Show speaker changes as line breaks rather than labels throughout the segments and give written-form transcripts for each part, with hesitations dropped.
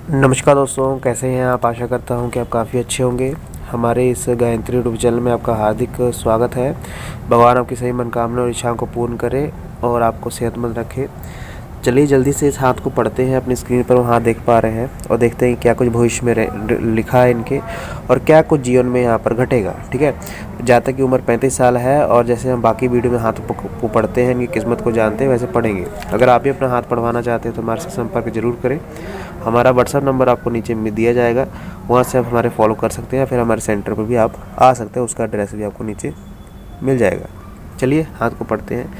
नमस्कार दोस्तों, कैसे हैं आप। आशा करता हूं कि आप काफ़ी अच्छे होंगे। हमारे इस गायत्री यूट्यूब चैनल में आपका हार्दिक स्वागत है। भगवान आपकी सभी मनोकामना और इच्छाओं को पूर्ण करे और आपको सेहतमंद रखे। चलिए जल्दी से इस हाथ को पढ़ते हैं। अपनी स्क्रीन पर वो हाथ देख पा रहे हैं और देखते हैं क्या कुछ भविष्य में लिखा है इनके और क्या कुछ जीवन में यहाँ पर घटेगा। ठीक है, जातक की उम्र 35 साल है और जैसे हम बाकी वीडियो में हाथ को पढ़ते हैं, इनकी किस्मत को जानते हैं, वैसे पढ़ेंगे। अगर आप भी अपना हाथ पढ़वाना चाहते हैं तो हमारे से संपर्क जरूर करें। हमारा व्हाट्सअप नंबर आपको नीचे में दिया जाएगा, वहाँ से आप हमारे फॉलो कर सकते हैं, फिर हमारे सेंटर पर भी आप आ सकते हैं, उसका एड्रेस भी आपको नीचे मिल जाएगा। चलिए हाथ को पढ़ते हैं।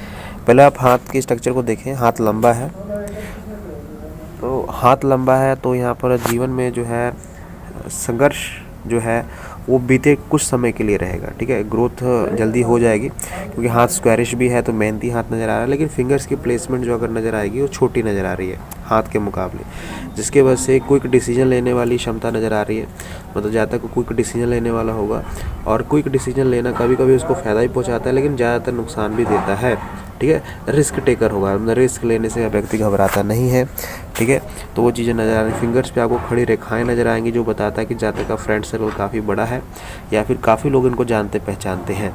पहले आप हाथ के स्ट्रक्चर को देखें। हाथ लंबा है, तो हाथ लंबा है तो यहाँ पर जीवन में जो है संघर्ष जो है वो बीते कुछ समय के लिए रहेगा। ठीक है, ग्रोथ जल्दी हो जाएगी क्योंकि हाथ स्क्वायरिश भी है तो मेहनती हाथ नज़र आ रहा है, लेकिन फिंगर्स की प्लेसमेंट जो अगर नज़र आएगी वो छोटी नज़र आ रही है हाथ के मुकाबले, जिसके वजह से क्विक डिसीजन लेने वाली क्षमता नज़र आ रही है। मतलब ज़्यादातर क्विक डिसीजन लेने वाला होगा और क्विक डिसीजन लेना कभी कभी उसको फ़ायदा ही पहुँचाता है, लेकिन ज़्यादातर नुकसान भी देता है। ठीक है, रिस्क टेकर होगा, मतलब रिस्क लेने से व्यक्ति घबराता नहीं है। ठीक है, तो वो चीज़ें नज़र आ रही। फिंगर्स पे आपको खड़ी रेखाएं नज़र आएंगी जो बताता है कि जातक का फ्रेंड सर्कल काफ़ी बड़ा है या फिर काफ़ी लोग इनको जानते पहचानते हैं।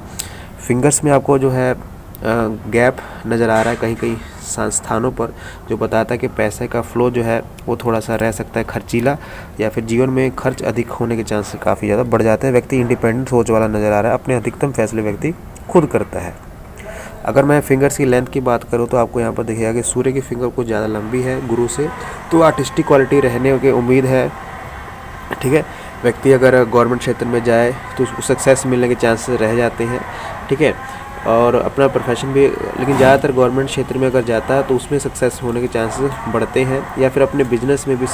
फिंगर्स में आपको जो है गैप नज़र आ रहा है कहीं कहीं संस्थानों पर, जो बताता है कि पैसे का फ्लो जो है वो थोड़ा सा रह सकता है खर्चीला, या फिर जीवन में खर्च अधिक होने के चांसेस काफ़ी ज़्यादा बढ़ जाते हैं। व्यक्ति इंडिपेंडेंट सोच वाला नज़र आ रहा है, अपने अधिकतम फैसले व्यक्ति खुद करता है। अगर मैं फिंगर्स की लेंथ की बात करूं तो आपको यहाँ पर दिखेगा कि सूर्य की फिंगर कुछ ज़्यादा लंबी है गुरु से, तो आर्टिस्टिक क्वालिटी रहने की उम्मीद है। ठीक है, व्यक्ति अगर गवर्नमेंट क्षेत्र में जाए तो उसको सक्सेस मिलने के चांसेस रह जाते हैं। ठीक है, और अपना प्रोफेशन भी, लेकिन ज़्यादातर गवर्नमेंट क्षेत्र में अगर जाता है तो उसमें सक्सेस होने के चांसेस बढ़ते हैं, या फिर अपने बिजनेस में भी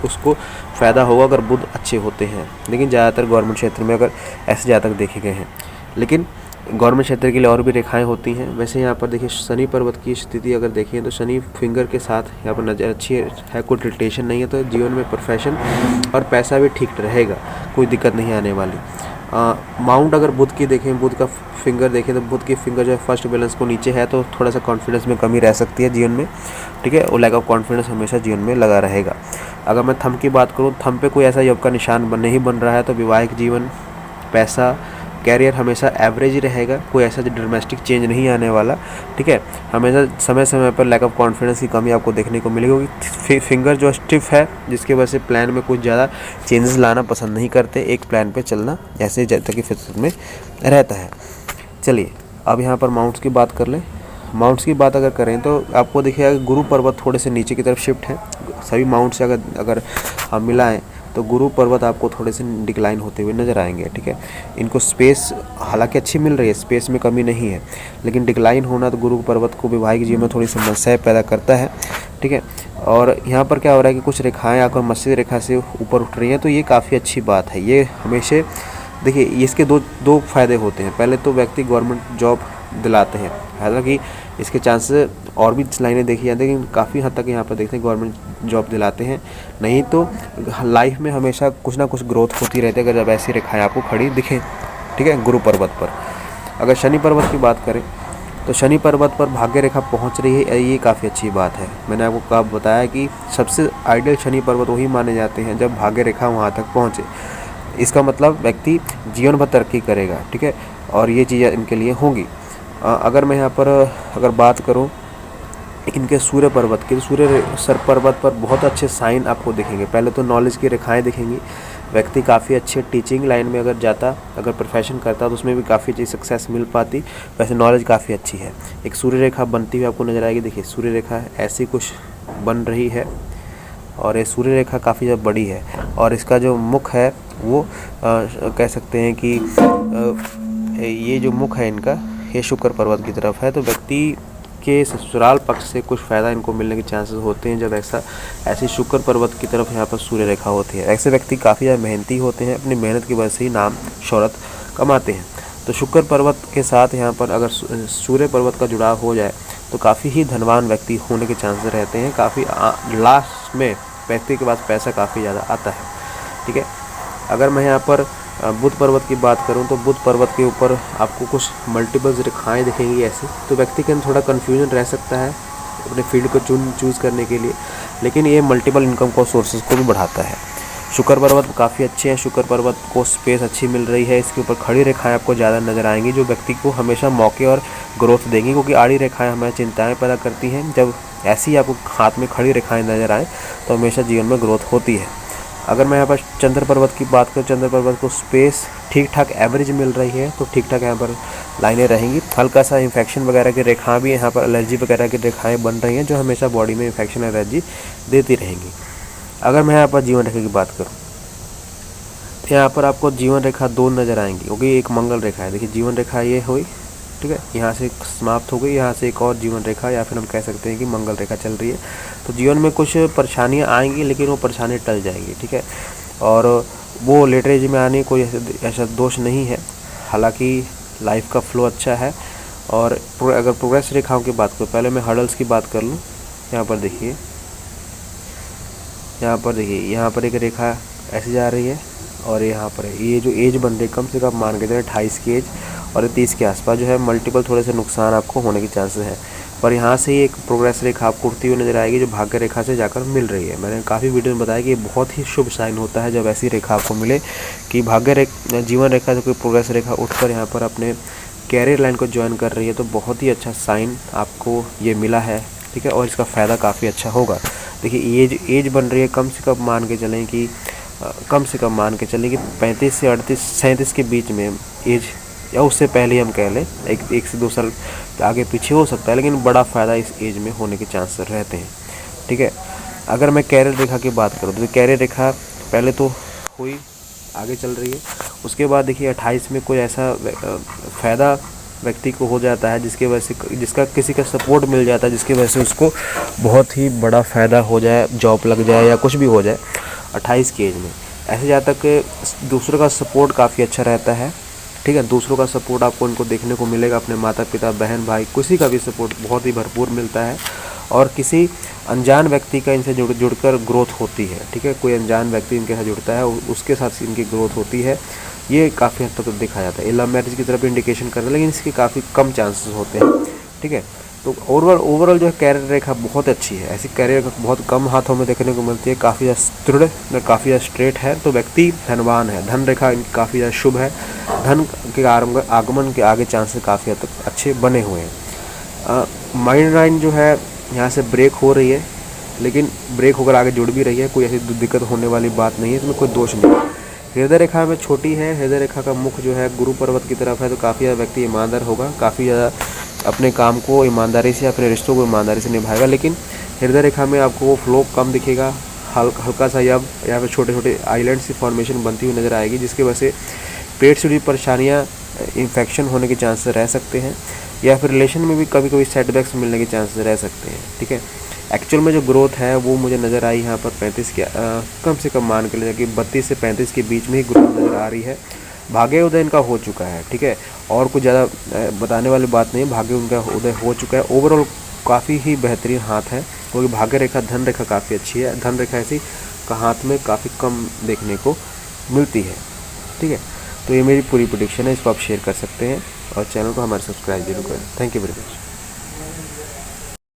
उसको फ़ायदा होगा अगर बुध अच्छे होते हैं। लेकिन ज़्यादातर गवर्नमेंट क्षेत्र में अगर ऐसे जातक देखे गए हैं, लेकिन गवर्नमेंट क्षेत्र के लिए और भी रेखाएं होती हैं। वैसे यहाँ पर देखिए शनि पर्वत की स्थिति अगर देखें तो शनि फिंगर के साथ यहाँ पर नज़र अच्छी है, कोई इरिटेशन नहीं है, तो जीवन में प्रोफेशन और पैसा भी ठीक रहेगा, कोई दिक्कत नहीं आने वाली। माउंट अगर बुध की देखें, बुध का फिंगर देखें तो बुध की फिंगर जो है फर्स्ट बैलेंस को नीचे है, तो थोड़ा सा कॉन्फिडेंस में कमी रह सकती है जीवन में। ठीक है, वो लैक ऑफ कॉन्फिडेंस हमेशा जीवन में लगा रहेगा। अगर मैं थंब की बात करूँ, थंब पे कोई ऐसा योग का निशान नहीं बन रहा है तो विवाहिक जीवन, पैसा, कैरियर हमेशा एवरेज ही रहेगा, कोई ऐसा ड्रामेटिक चेंज नहीं आने वाला। ठीक है, हमेशा समय समय पर लैक ऑफ कॉन्फिडेंस की कमी आपको देखने को मिलेगी, क्योंकि फिंगर जो स्टिफ है जिसकी वजह से प्लान में कुछ ज़्यादा चेंजेस लाना पसंद नहीं करते, एक प्लान पे चलना ऐसे जातक की फितरत में रहता है। चलिए अब यहाँ पर माउंट्स की बात कर लें। माउंट्स की बात अगर करें तो आपको देखिएगा कि गुरु पर्वत थोड़े से नीचे की तरफ शिफ्ट है। सभी माउंट से अगर हम मिलाएँ तो गुरु पर्वत आपको थोड़े से डिक्लाइन होते हुए नज़र आएंगे। ठीक है, इनको स्पेस हालांकि अच्छी मिल रही है, स्पेस में कमी नहीं है, लेकिन डिक्लाइन होना तो गुरु पर्वत को विवाहिक जीवन में थोड़ी समस्याएं पैदा करता है। ठीक है, और यहाँ पर क्या हो रहा है कि कुछ रेखाएं आकर मत्स्य रेखा से ऊपर उठ रही हैं, तो ये काफ़ी अच्छी बात है। ये हमेशा देखिए इसके दो फायदे होते हैं। पहले तो व्यक्ति गवर्नमेंट जॉब दिलाते हैं, हालांकि इसके चांसेस और भी लाइनें देखी जाती हैं, लेकिन काफ़ी हद तक यहाँ पर देखते हैं गवर्नमेंट जॉब दिलाते हैं। नहीं तो लाइफ में हमेशा कुछ ना कुछ ग्रोथ होती रहती है अगर जब ऐसी रेखाएं आपको खड़ी दिखें। ठीक है, गुरु पर्वत पर। अगर शनि पर्वत की बात करें तो शनि पर्वत पर भाग्य रेखा पहुँच रही है, ये काफ़ी अच्छी बात है। मैंने आपको कब बताया कि सबसे आइडियल शनि पर्वत वही माने जाते हैं जब भाग्य रेखा वहाँ तक पहुँचे। इसका मतलब व्यक्ति जीवन भर तरक्की करेगा। ठीक है, और ये चीज़ें इनके लिए होंगी। अगर मैं यहाँ पर अगर बात करूँ इनके सूर्य पर्वत की, तो सूर्य सर पर्वत पर बहुत अच्छे साइन आपको दिखेंगे। पहले तो नॉलेज की रेखाएं दिखेंगी। व्यक्ति काफ़ी अच्छे टीचिंग लाइन में अगर जाता, अगर प्रोफेशन करता तो उसमें भी काफ़ी अच्छी सक्सेस मिल पाती। वैसे नॉलेज काफ़ी अच्छी है। एक सूर्य रेखा बनती हुई आपको नज़र आएगी। देखिए सूर्य रेखा ऐसी कुछ बन रही है और ये सूर्य रेखा काफ़ी ज़्यादा बड़ी है, और इसका जो मुख है वो कह सकते हैं कि ये जो मुख है इनका, ये शुक्र पर्वत की तरफ है, तो व्यक्ति के ससुराल पक्ष से कुछ फ़ायदा इनको मिलने के चांसेस होते हैं जब ऐसी शुक्र पर्वत की तरफ यहाँ पर सूर्य रेखा होती है। ऐसे व्यक्ति काफ़ी ज़्यादा मेहनती होते हैं, अपनी मेहनत की वजह से ही नाम शोहरत कमाते हैं। तो शुक्र पर्वत के साथ यहाँ पर अगर सूर्य पर्वत का जुड़ाव हो जाए तो काफ़ी ही धनवान व्यक्ति होने के चांसेस रहते हैं। काफ़ी लास्ट में व्यक्ति के पास पैसा काफ़ी ज़्यादा आता है। ठीक है, अगर मैं यहाँ पर बुध पर्वत की बात करूं तो बुध पर्वत के ऊपर आपको कुछ मल्टीपल्स रेखाएं दिखेंगी ऐसे, तो व्यक्ति के अंदर थोड़ा कन्फ्यूजन रह सकता है अपने फील्ड को चूज़ करने के लिए। लेकिन ये मल्टीपल इनकम को सोर्सेज को भी बढ़ाता है। शुक्र पर्वत काफ़ी अच्छे हैं, शुक्र पर्वत को स्पेस अच्छी मिल रही है। इसके ऊपर खड़ी रेखाएं आपको ज़्यादा नज़र आएंगी जो व्यक्ति को हमेशा मौके और ग्रोथ देंगी, क्योंकि आड़ी रेखाएं हमें चिंताएं पैदा करती हैं। जब ऐसी आपको हाथ में खड़ी रेखाएं नज़र आएँ तो हमेशा जीवन में ग्रोथ होती है। अगर मैं यहाँ पर चंद्र पर्वत की बात करूँ, चंद्र पर्वत को स्पेस ठीक ठाक एवरेज मिल रही है, तो ठीक ठाक यहाँ पर लाइनें रहेंगी। हल्का सा इन्फेक्शन वगैरह की रेखाएं भी यहाँ पर, एलर्जी वगैरह की रेखाएं बन रही हैं जो हमेशा बॉडी में इन्फेक्शन एलर्जी देती रहेंगी। अगर मैं यहाँ पर जीवन रेखा की बात करूँ तो यहाँ पर आपको जीवन रेखा 2 नज़र आएंगी, क्योंकि एक मंगल रेखा है। देखिए जीवन रेखा ये हुई, ठीक है, यहाँ से समाप्त हो गई, यहाँ से एक और जीवन रेखा या फिर हम कह सकते हैं कि मंगल रेखा चल रही है। तो जीवन में कुछ परेशानियाँ आएंगी लेकिन वो परेशानी टल जाएगी, ठीक है, और वो लेटर एज में आने कोई ऐसा दोष नहीं है। हालांकि लाइफ का फ्लो अच्छा है। और अगर प्रोग्रेस रेखाओं की बात करूँ, पहले मैं हर्डल्स की बात कर लूँ। यहाँ पर देखिए, यहाँ पर एक रेखा ऐसी जा रही है और यहाँ पर ये जो एज बन रही है कम से कम मान के चलिए 28 की एज और 30 के आसपास जो है, मल्टीपल थोड़े से नुकसान आपको होने के चांसेस हैं। पर यहाँ से ही एक प्रोग्रेस रेखा आपको उठती हुई नजर आएगी जो भाग्य रेखा से जाकर मिल रही है। मैंने काफ़ी वीडियो में बताया कि ये बहुत ही शुभ साइन होता है जब ऐसी रेखा आपको मिले कि जीवन रेखा से कोई प्रोग्रेस रेखा उठकर यहाँ पर अपने कैरियर लाइन को ज्वाइन कर रही है, तो बहुत ही अच्छा साइन आपको ये मिला है, ठीक है, और इसका फ़ायदा काफ़ी अच्छा होगा। देखिए एज बन रही है, कम से कम मान के चलें कि 35 से 37 के बीच में एज, या उससे पहले हम कह लें 1 से 2 साल आगे पीछे हो सकता है, लेकिन बड़ा फ़ायदा इस एज में होने के चांसेस रहते हैं, ठीक है। अगर मैं कैरियर रेखा की बात करूँ तो कैरियर रेखा पहले तो हुई, आगे चल रही है। उसके बाद देखिए 28 में कोई ऐसा फ़ायदा व्यक्ति को हो जाता है जिसका किसी का सपोर्ट मिल जाता है, जिसकी वजह से उसको बहुत ही बड़ा फ़ायदा हो जाए, जॉब लग जाए या कुछ भी हो जाए 28 की एज में। ऐसे जहाँ तक दूसरों का सपोर्ट काफ़ी अच्छा रहता है, ठीक है, दूसरों का सपोर्ट आपको इनको देखने को मिलेगा। अपने माता पिता, बहन भाई, किसी का भी सपोर्ट बहुत ही भरपूर मिलता है और किसी अनजान व्यक्ति का इनसे जुड़कर ग्रोथ होती है, ठीक है। कोई अनजान व्यक्ति इनके साथ जुड़ता है, उसके साथ इनकी ग्रोथ होती है। ये काफ़ी हद तक तो देखा जाता है। लव मैरिज की तरफ इंडिकेशन कर रहा है, लेकिन इसके काफ़ी कम चांसेस होते हैं, ठीक है। तो ओवरऑल जो है कैरियर रेखा बहुत अच्छी है। ऐसी कैरियर रेखा बहुत कम हाथों में देखने को मिलती है, काफ़ी ज़्यादा दृढ़, काफ़ी ज़्यादा स्ट्रेट है, तो व्यक्ति धनवान है। धन रेखा इनकी काफ़ी ज़्यादा शुभ है, धन के आगमन के आगे चांसेस काफ़ी हद तक अच्छे बने हुए हैं। माइंड लाइन जो है यहाँ से ब्रेक हो रही है, लेकिन ब्रेक होकर आगे जुड़ भी रही है, कोई ऐसी दिक्कत होने वाली बात नहीं है, इसमें कोई दोष नहीं है। हृदय रेखा में छोटी है, हृदय रेखा का मुख जो है गुरु पर्वत की तरफ है, तो काफ़ी ज़्यादा व्यक्ति ईमानदार होगा, काफ़ी ज़्यादा अपने काम को ईमानदारी से, अपने रिश्तों को ईमानदारी से निभाएगा। लेकिन हृदय रेखा में आपको वो फ्लो कम दिखेगा, हल्का सा या फिर छोटे छोटे आइलैंड्स की फॉर्मेशन बनती हुई नज़र आएगी, जिसकी वजह से पेट से जुड़ी परेशानियाँ, इन्फेक्शन होने के चांसेस रह सकते हैं, या फिर रिलेशन में भी कभी कभी सेटबैक्स मिलने के चांसेस रह सकते हैं, ठीक है। एक्चुअल में जो ग्रोथ है वो मुझे नज़र आई यहाँ पर 35 के कम से कम मान के लिए कि 32 से 35 के बीच में ही ग्रोथ नज़र आ रही है। भाग्य उदय इनका हो चुका है, ठीक है, और कुछ ज़्यादा बताने वाली बात नहीं है, भाग्य उनका उदय हो चुका है। ओवरऑल काफ़ी ही बेहतरीन हाथ है, क्योंकि भाग्य रेखा, धन रेखा काफ़ी अच्छी है। धन रेखा ऐसी का हाथ में काफ़ी कम देखने को मिलती है, ठीक है। तो ये मेरी पूरी प्रेडिक्शन है, इसको आप शेयर कर सकते हैं और चैनल को हमारे सब्सक्राइब जरूर करें। Thank you very much.